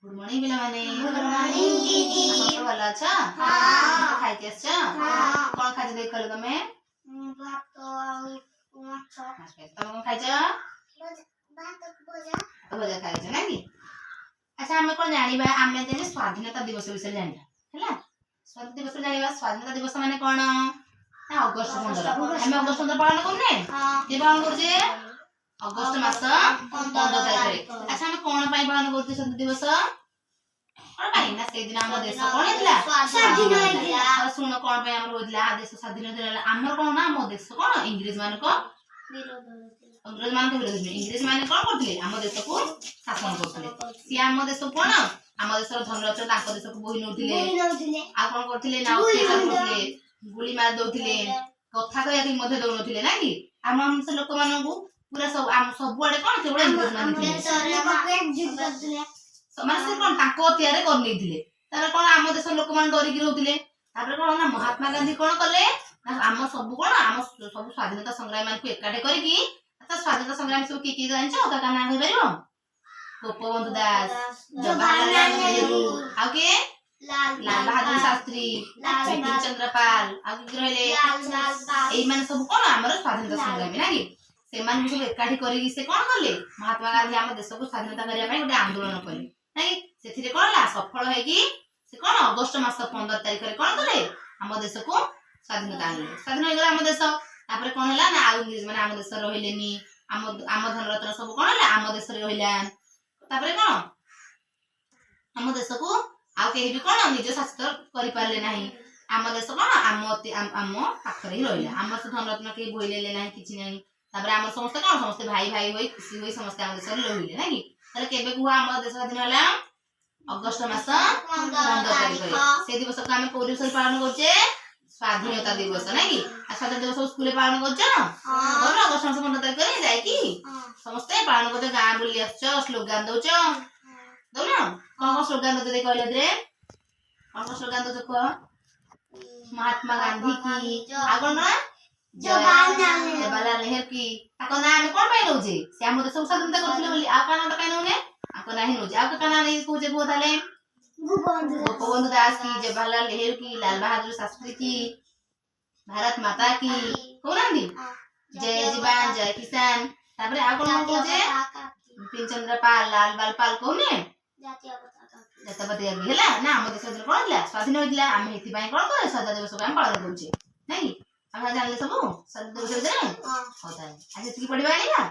Good morning पिला माने good morning दीदी सब भलो अच्छा हां खाइ के अच्छा हां कोन खाइ देख कल तमे भात और माछ तमे कोन खाइ छ भात भजा तो भजा खाइ छ नाकी अच्छा हमें कोन जानिबा हमें जे स्वाधीनता दिवस विषय जानिबा हैला स्वाधीनता दिवस जानिबा स्वाधीनता दिवस माने कोन ना अगस्त 15 हमें अगस्त 15 पालन करने हां के पालन करजे अगस्त मास 15 तारिख रे अच्छा हमें कोन पाई पालन करते स्वाधीनता दिवस और काई ना से दिन हम देश कोन हेतला स्वाधीन हेतला और सुन कोन पे हमर होतला देश स्वाधीन हेतला हमर कोन ना हम देश कोन इंग्लिश मान को विरोध अंग्रेज मान के विरोध में इंग्लिश माने कोन करथले हम देश को शासन करथले सी हम देश कोन हम देश धनरत्न ताको देश को बोहि नउथिले आ कोन करथले ना करथले गुली मार दउथिले कथा कहया कि मधे दउनथिले ना कि हम से लोक मानन को पूरा सब हम सब आडे कोन केवल इंग्लिश मान थे एकजुट करथले समाज से कोन ताको तयारे कर लेथिले तार कोन हम देश लोक मान डरी कि रहउथिले तापर कोन ना महात्मा गांधी कोन कले हम सब कोन हम सब स्वाधीनता संग्राम मान को एकाठे करी कि त स्वाधीनता संग्राम सब की जानछो त का नाम हे परिबो गोपबंधु दास जवाहरलाल नेहरू आ के लाल बहादुर शास्त्री बिपिन चंद्र पाल आ के रहले एई माने सब कोन हमर स्वाधीनता संग्रामी ना कि से मान सब एकाठी करी से कोन करले महात्मा गांधी हम देश को स्वाधीनता करिया पई गोटे आंदोलन करले नाही सेथिरे कोन ला सफल है कि से कोन अगस्त मास 15 तारिख रे कोन करले हम देश को स्वाधीनता आनले स्वाधीन हो गेला हम देश तापर कोन हला ना आ इंग्लिश माने हम देश रहिलेनी हम धनरत्न सब कोन हला हम देश रे रहिला तापर कोन हम देश को आ केही भी कोन निज शासन करि पारले नाही हम देश कोन हम पाखरे रहिला हम धनरत्न के बोइलेले नाही किछि नाही तापर हम समस्त कोन समस्त भाई भाई होई खुशी होई समस्त हम देश रे रहिले नाही ताले केबे कुहा हम देश स्वाधीन हला अगस्त मास 15 तारिख रे से दिवस को हम कोन दिवस पालन करछे स्वाधीनता दिवस नाही कि आ स्वाधीनता दिवस स्कूल पालन करछ हां अगस्त मास 15 तारिख रे जाय कि समस्त पालन करछ गां बुली आछो स्लोगन दउछ दउना कोन स्लोगन दते कहले रे कोन स्लोगन दउछ को महात्मा गांधी की आगो ना जवाहरलाल नेहरू की ताको नाम कोन पाइ नउजे से हम देश स्वाधीनता करथिले बोली आ काना त काई नउने आको नाही नउजे आ काना नै कोजे को थाले गोपबंधु दास की जवाहरलाल नेहरू की लाल बहादुर शास्त्री की भारत माता की कोनांदी जय जवान जय किसान तापरे आ कोन कोजे बिपिन चंद्र पाल लाल बाल पाल कोने जातीय पताका हेला ना हम देश कोन होला स्वाधीन होइला हम हेति पई कोन करे स्वाधीनता दिवस हम पालन करूचे नाही हम जानले सब स्वाधीनता दिवस रे हां होता है आज की पढ़िबा नहीं ना।